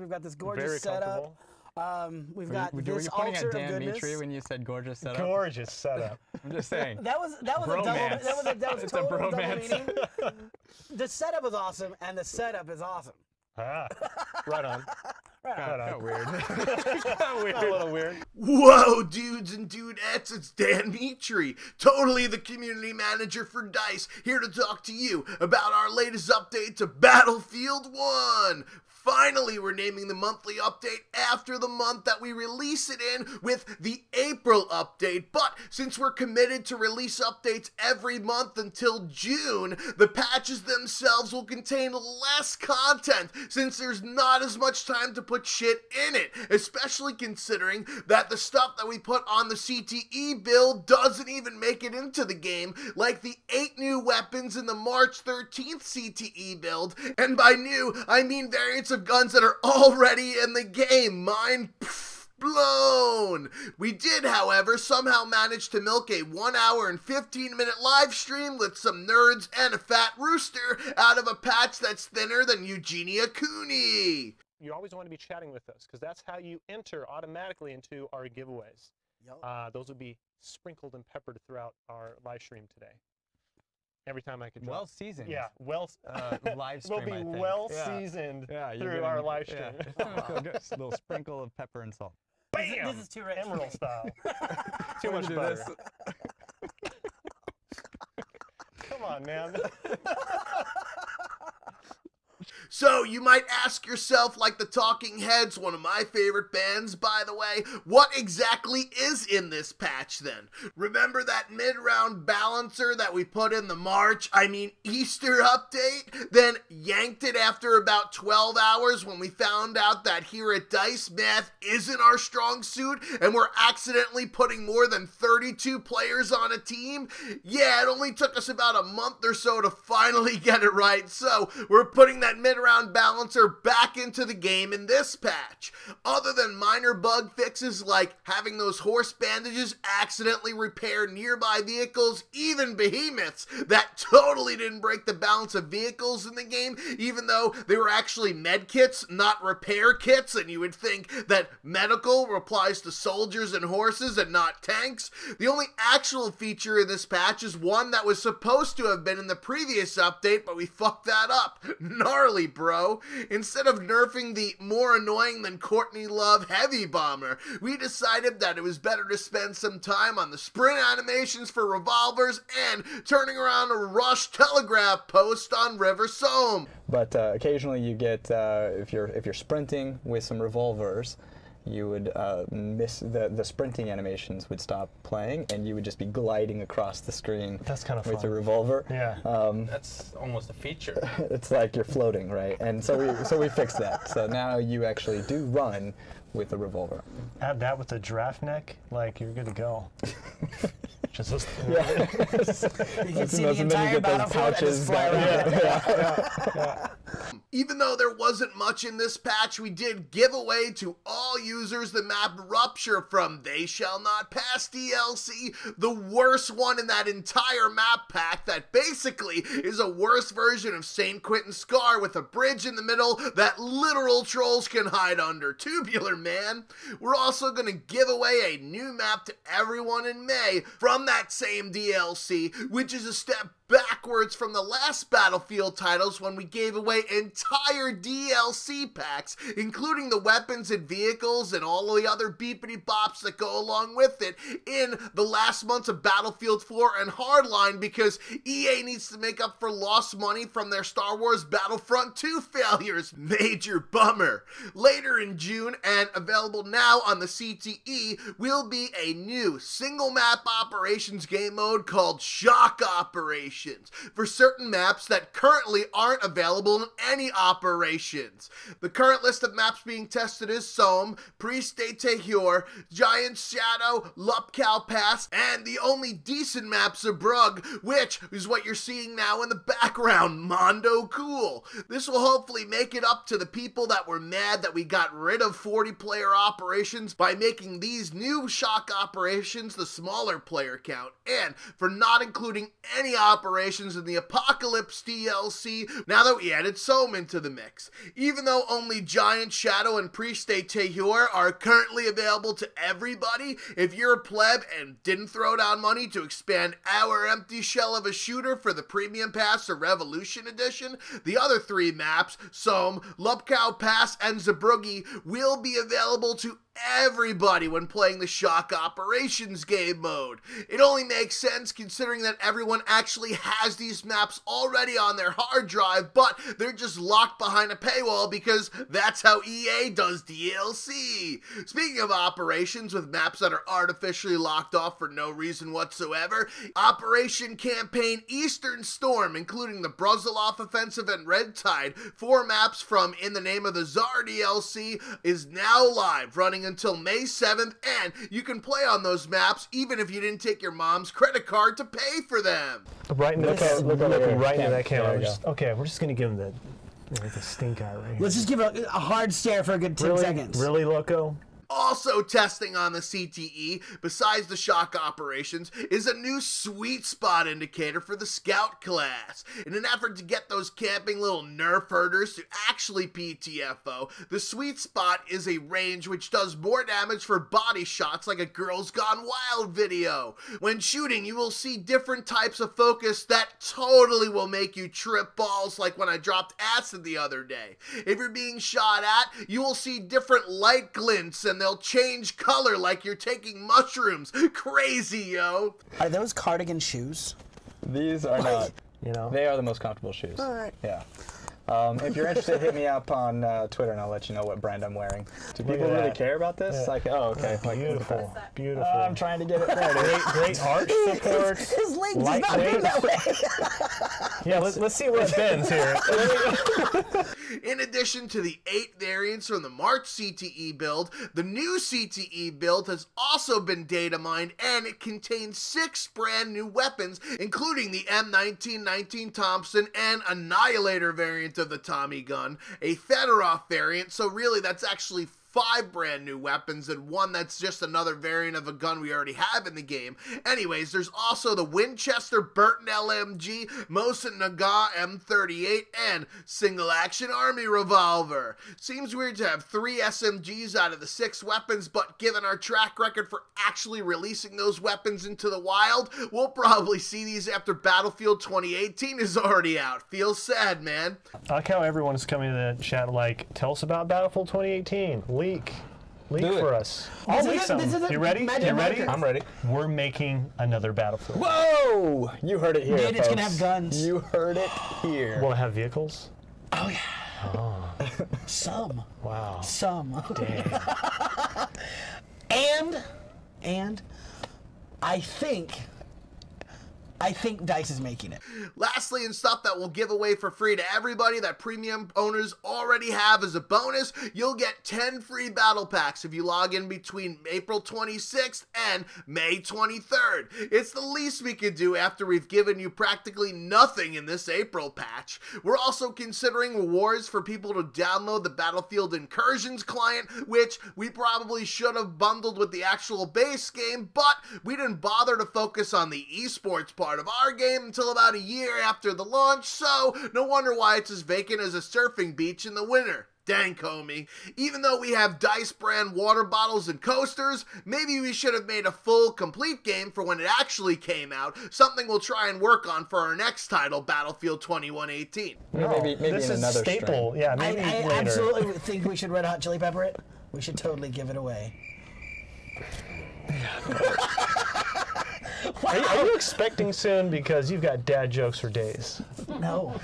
We've got this gorgeous setup. We've got were this you pointing altar at of Danby goodness. Tree when you said gorgeous setup? Gorgeous setup. I'm just saying. That was a double. Bromance. That was It's total a double bromance. meaning. The setup is awesome, and the setup is awesome. Ah, right on. Kind of weird. A little weird. Whoa, dudes and dudettes, it's Danby Tree, totally the community manager for DICE, here to talk to you about our latest update to Battlefield 1. Finally, we're naming the monthly update after the month that we release it in with the April update. But since we're committed to release updates every month until June, the patches themselves will contain less content since there's not as much time to put shit in it, especially considering that the stuff that we put on the CTE build doesn't even make it into the game, like the 8 new weapons in the March 13th CTE build. And by new, I mean variants of guns that are already in the game. Mind blown. We did, however, somehow manage to milk a 1 hour and 15-minute live stream with some nerds and a fat rooster out of a patch that's thinner than Eugenia Cooney. You always want to be chatting with us because that's how you enter automatically into our giveaways. Yep. Those will be sprinkled and peppered throughout our live stream today. Every time I could drop. Well seasoned. Yeah, well live stream, will be I think. well Yeah. seasoned Yeah, through our live stream. Yeah. It's gonna feel good. Just a little sprinkle of pepper and salt. Bam! This is too rich. Emerald style. Too I'm much gonna do butter. this. Come on, man. So you might ask yourself, like the Talking Heads, one of my favorite bands, by the way, what exactly is in this patch then? Remember that mid-round balancer that we put in the Easter update? Then yanked it after about 12 hours when we found out that here at DICE, math isn't our strong suit and we're accidentally putting more than 32 players on a team? Yeah, it only took us about a month or so to finally get it right, so we're putting that mid-round balancer back into the game in this patch. Other than minor bug fixes like having those horse bandages accidentally repair nearby vehicles, even behemoths, that totally didn't break the balance of vehicles in the game, even though they were actually med kits, not repair kits, and you would think that medical applies to soldiers and horses and not tanks. The only actual feature in this patch is one that was supposed to have been in the previous update, but we fucked that up. Gnarly, bro. Instead of nerfing the more annoying than Courtney Love heavy bomber, we decided that it was better to spend some time on the sprint animations for revolvers and turning around a rush telegraph post on River Somme. But occasionally you get, if you're sprinting with some revolvers, you would miss the sprinting animations would stop playing, and you would just be gliding across the screen. That's kind of with fun. a revolver. Yeah. That's almost a feature. It's like you're floating, right? And so we fixed that. So now you actually do run with a revolver. Add that with the giraffe neck, like you're good to go. Just Yeah. You can see the entire battlefield and just fly around. Even though there wasn't much in this patch, we did give away to all users the map Rupture from They Shall Not Pass DLC, the worst one in that entire map pack that basically is a worse version of St. Quentin Scar with a bridge in the middle that literal trolls can hide under. Tubular, man. We're also going to give away a new map to everyone in May from that same DLC, which is a step backwards from the last Battlefield titles when we gave away entire DLC packs, including the weapons and vehicles and all the other beepity bops that go along with it in the last months of Battlefield 4 and Hardline, because EA needs to make up for lost money from their Star Wars Battlefront 2 failures. Major bummer. Later in June, and available now on the CTE, will be a new single map operations game mode called Shock Operations for certain maps that currently aren't available in any operations. The current list of maps being tested is Somme, Priest de Tehur, Giant Shadow, Lupcal Pass, and the only decent map, Zeebrugge, which is what you're seeing now in the background, Mondo Cool. This will hopefully make it up to the people that were mad that we got rid of 40-player operations by making these new Shock operations the smaller player count, and for not including any operations Operations and the Apocalypse DLC now that we added Sohm into the mix. Even though only Giant, Shadow, and Priest de Tehur are currently available to everybody, if you're a pleb and didn't throw down money to expand our empty shell of a shooter for the Premium Pass or Revolution Edition, the other 3 maps, Sohm, Lubkow Pass, and Zabruggi, will be available to everybody when playing the Shock Operations game mode. It only makes sense considering that everyone actually has these maps already on their hard drive, but they're just locked behind a paywall because that's how EA does DLC. Speaking of operations with maps that are artificially locked off for no reason whatsoever, Operation Campaign Eastern Storm, including the Brusilov Offensive and Red Tide, 4 maps from In the Name of the Tsar DLC, is now live, running until May 7th, and you can play on those maps even if you didn't take your mom's credit card to pay for them. Right into that camera. Okay, we're just going to give him the stink eye right here. Let's just give a hard stare for a good 10 seconds. Really, Loco? Also testing on the CTE, besides the Shock Operations, is a new sweet spot indicator for the Scout class. In an effort to get those camping little nerf herders to actually PTFO, the sweet spot is a range which does more damage for body shots like a Girls Gone Wild video. When shooting, you will see different types of focus that totally will make you trip balls, like when I dropped acid the other day. If you're being shot at, you will see different light glints and they'll change color like you're taking mushrooms. Crazy, yo. Are those cardigan shoes? These are not. You know, they are the most comfortable shoes. All right. Yeah. If you're interested, hit me up on Twitter and I'll let you know what brand I'm wearing. Do people at really that. care about this? Yeah. Like, oh, okay. Beautiful. Beautiful. I'm trying to get it ready. Great arch support. His leg does not move that way. Yeah, let's see where it bends here. In addition to the 8 variants from the March CTE build, the new CTE build has also been data mined, and it contains 6 brand new weapons, including the M1919 Thompson and Annihilator variant of the Tommy gun, a Fedorov variant, so really that's actually 5 brand new weapons and 1 that's just another variant of a gun we already have in the game. Anyways, there's also the Winchester Burton LMG, Mosin Nagant M38, and Single Action Army Revolver. Seems weird to have 3 SMGs out of the 6 weapons, but given our track record for actually releasing those weapons into the wild, we'll probably see these after Battlefield 2018 is already out. Feels sad, man. I like how everyone's coming to the chat like, tell us about Battlefield 2018. Leak for us. I'll leak something. You ready? You ready? I'm ready. We're making another Battlefield. Whoa! You heard it here, Dude, it's folks. gonna have guns. You heard it here. Will it have vehicles? Oh, yeah. Oh. Some. Wow. Some. Damn. And I think DICE is making it. Lastly, and stuff that we'll give away for free to everybody that premium owners already have as a bonus, you'll get 10 free battle packs if you log in between April 26th and May 23rd. It's the least we could do after we've given you practically nothing in this April patch. We're also considering rewards for people to download the Battlefield Incursions client, which we probably should have bundled with the actual base game, but we didn't bother to focus on the esports part of our game until about a year after the launch, so no wonder why it's as vacant as a surfing beach in the winter. Dang, homie. Even though we have DICE brand water bottles and coasters, maybe we should have made a full, complete game for when it actually came out, something we'll try and work on for our next title, Battlefield 2118. Maybe this in is another staple. stream. Yeah, maybe I later. absolutely think we should Red Hot Chili Pepper it. We should totally give it away. Are you expecting soon? Because you've got dad jokes for days. No.